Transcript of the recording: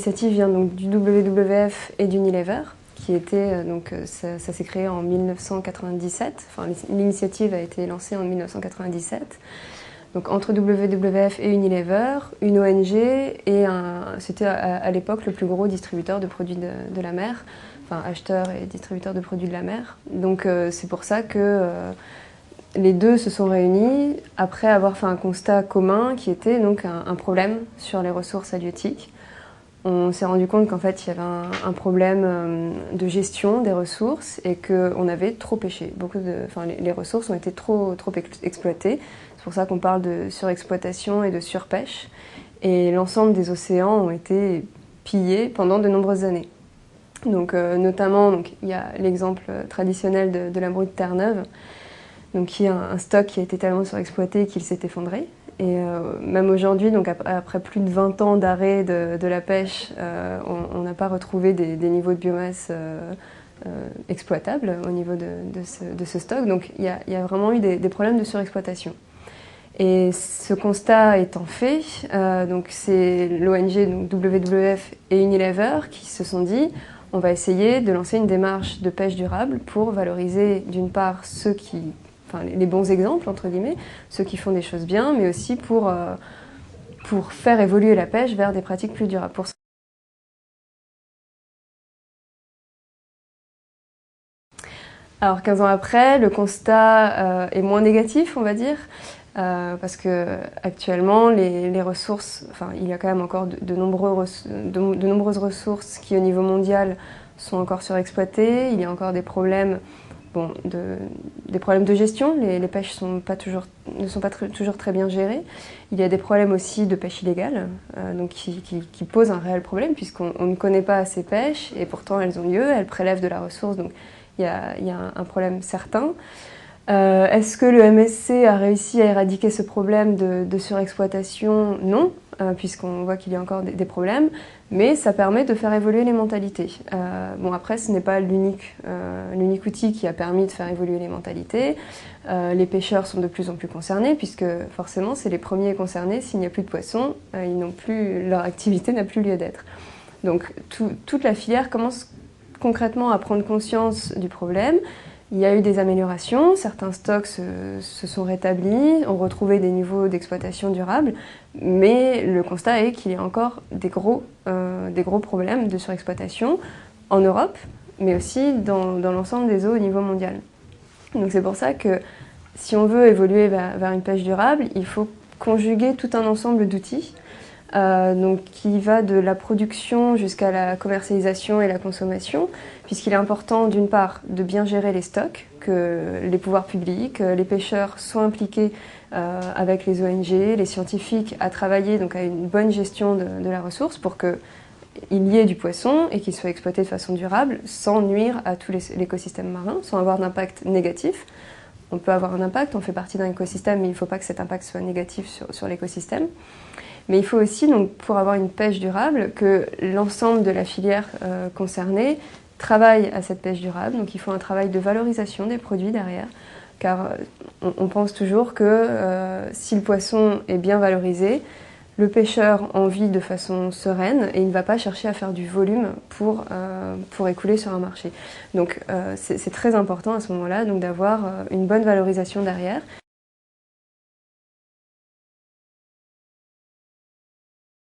l'initiative vient donc du WWF et d'Unilever, qui était, ça s'est créé en 1997, enfin l'initiative a été lancée en 1997. Donc entre WWF et Unilever, une ONG et c'était à l'époque le plus gros distributeur de produits de la mer, enfin acheteur et distributeur de produits de la mer. Donc c'est pour ça que les deux se sont réunis après avoir fait un constat commun qui était donc un problème sur les ressources halieutiques. On s'est rendu compte qu'en fait, il y avait un problème de gestion des ressources et qu'on avait trop pêché. Les ressources ont été trop exploitées. C'est pour ça qu'on parle de surexploitation et de surpêche. Et l'ensemble des océans ont été pillés pendant de nombreuses années. Donc, notamment, il y a l'exemple traditionnel de la brouille de Terre-Neuve, qui est un stock qui a été tellement surexploité qu'il s'est effondré. Et même aujourd'hui, donc après plus de 20 ans d'arrêt de la pêche, on n'a pas retrouvé des niveaux de biomasse exploitables au niveau de ce stock. Donc il y a vraiment eu des problèmes de surexploitation. Et ce constat étant fait, donc c'est l'ONG WWF et Unilever qui se sont dit on va essayer de lancer une démarche de pêche durable pour valoriser d'une part les bons exemples, entre guillemets, ceux qui font des choses bien, mais aussi pour faire évoluer la pêche vers des pratiques plus durables. Alors 15 ans après, le constat est moins négatif, on va dire, parce que actuellement les ressources, il y a quand même encore de nombreuses ressources qui au niveau mondial sont encore surexploitées, il y a encore des problèmes des problèmes de gestion, les pêches ne sont pas toujours très bien gérées. Il y a des problèmes aussi de pêche illégale, qui posent un réel problème puisqu'on ne connaît pas ces pêches et pourtant elles ont lieu, elles prélèvent de la ressource, donc il y a un problème certain. Est-ce que le MSC a réussi à éradiquer ce problème de surexploitation? Non, puisqu'on voit qu'il y a encore des problèmes, mais ça permet de faire évoluer les mentalités. Après, ce n'est pas l'unique outil qui a permis de faire évoluer les mentalités. Les pêcheurs sont de plus en plus concernés, puisque forcément, c'est les premiers concernés. S'il n'y a plus de poissons, leur activité n'a plus lieu d'être. Donc, toute la filière commence concrètement à prendre conscience du problème. Il y a eu des améliorations, certains stocks se sont rétablis, ont retrouvé des niveaux d'exploitation durable, mais le constat est qu'il y a encore des gros problèmes de surexploitation en Europe, mais aussi dans l'ensemble des eaux au niveau mondial. Donc c'est pour ça que si on veut évoluer vers une pêche durable, il faut conjuguer tout un ensemble d'outils, qui va de la production jusqu'à la commercialisation et la consommation, puisqu'il est important d'une part de bien gérer les stocks, que les pouvoirs publics, les pêcheurs soient impliqués avec les ONG, les scientifiques à travailler à une bonne gestion de la ressource pour qu'il y ait du poisson et qu'il soit exploité de façon durable sans nuire à tout l'écosystème marin, sans avoir d'impact négatif. On peut avoir un impact, on fait partie d'un écosystème, mais il ne faut pas que cet impact soit négatif sur l'écosystème. Mais il faut aussi, pour avoir une pêche durable, que l'ensemble de la filière concernée travaille à cette pêche durable. Donc il faut un travail de valorisation des produits derrière, car on pense toujours que si le poisson est bien valorisé, le pêcheur en vit de façon sereine et il ne va pas chercher à faire du volume pour écouler sur un marché. Donc c'est très important à ce moment-là d'avoir une bonne valorisation derrière.